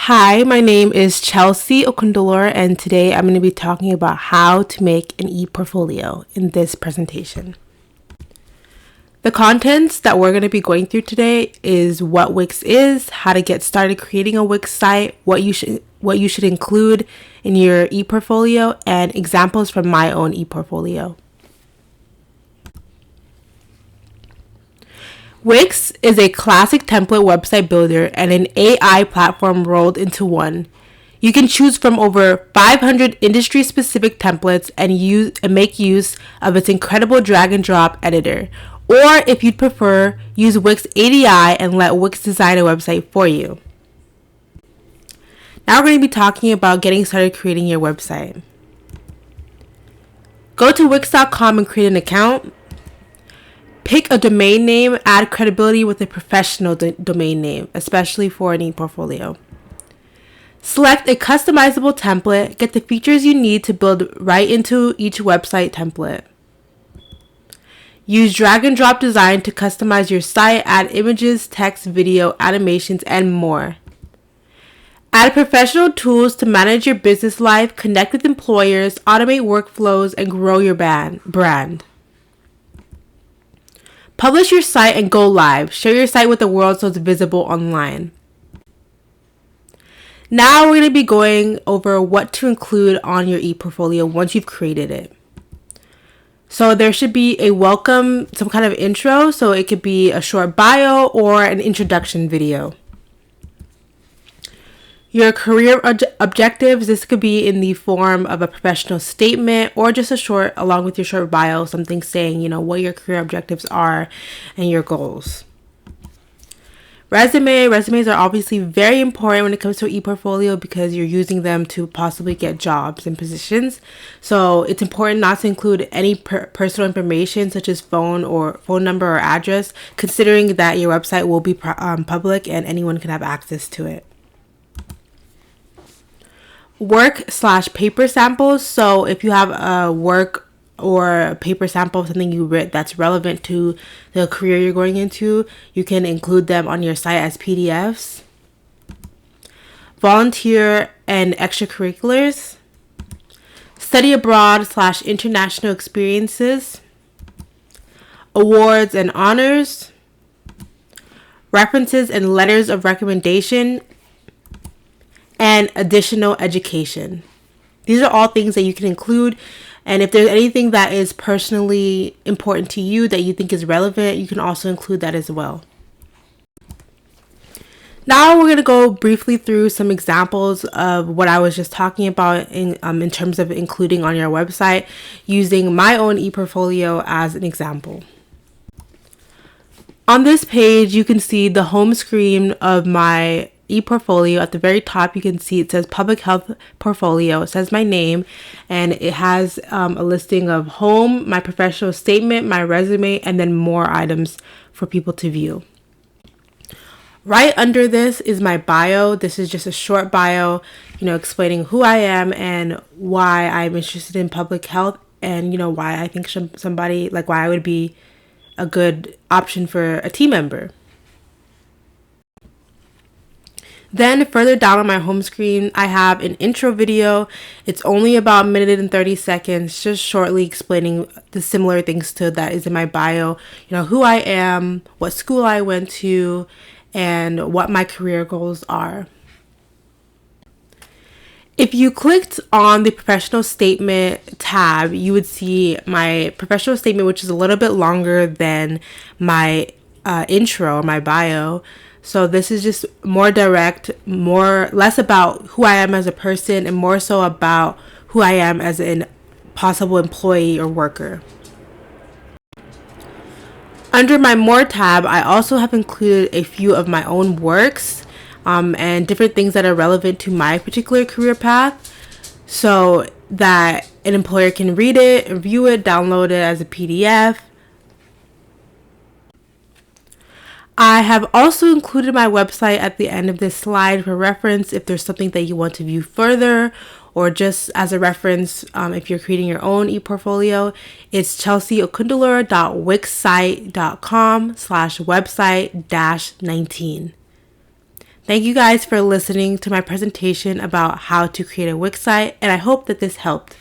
Hi, my name is Chelsea Okundolor, and today I'm going to be talking about how to make an e-portfolio in this presentation. The contents that we're going to be going through today is what Wix is, how to get started creating a Wix site, what you should include in your e-portfolio, and examples from my own e-portfolio. Wix is a classic template website builder and an AI platform rolled into one. You can choose from over 500 industry-specific templates and make use of its incredible drag and drop editor. Or if you'd prefer, use Wix ADI and let Wix design a website for you. Now we're going to be talking about getting started creating your website. Go to wix.com and create an account. Pick a domain name, add credibility with a professional domain name, especially for an e-portfolio. Select a customizable template, get the features you need to build right into each website template. Use drag and drop design to customize your site, add images, text, video, animations, and more. Add professional tools to manage your business life, connect with employers, automate workflows, and grow your brand. Publish your site and go live. Share your site with the world so it's visible online. Now we're going to be going over what to include on your e-portfolio once you've created it. So there should be a welcome, some kind of intro. So it could be a short bio or an introduction video. Your career objectives, this could be in the form of a professional statement or just a short, along with your short bio, something saying, what your career objectives are and your goals. Resumes are obviously very important when it comes to an e-portfolio because you're using them to possibly get jobs and positions. So it's important not to include any personal information such as phone number or address, considering that your website will be public and anyone can have access to it. Work/paper samples. So if you have a work or a paper sample of something you wrote that's relevant to the career you're going into, you can include them on your site as PDFs. Volunteer and extracurriculars. Study abroad/international experiences. Awards and honors. References and letters of recommendation. And additional education. These are all things that you can include. And if there's anything that is personally important to you that you think is relevant, you can also include that as well. Now we're going to go briefly through some examples of what I was just talking about in terms of including on your website, using my own e-portfolio as an example. On this page, you can see the home screen of my e-portfolio. At the very top, you can see it says public health portfolio. It says my name, and it has a listing of home, my professional statement, my resume, and then more items for people to view. Right under this is my bio. This is just a short bio, explaining who I am and why I'm interested in public health, and why I think why I would be a good option for a team member. Then further down on my home screen, I have an intro video. It's only about a minute and 30 seconds, just shortly explaining the similar things to that is in my bio. Who I am, what school I went to, and what my career goals are. If you clicked on the professional statement tab, you would see my professional statement, which is a little bit longer than my intro, my bio. So this is just more direct, less about who I am as a person and more so about who I am as a possible employee or worker. Under my More tab, I also have included a few of my own works and different things that are relevant to my particular career path so that an employer can read it, view it, download it as a PDF. I have also included my website at the end of this slide for reference if there's something that you want to view further, or just as a reference if you're creating your own e-portfolio. It's chelseaokundolor.wixsite.com/website-19. Thank you guys for listening to my presentation about how to create a Wix site, and I hope that this helped.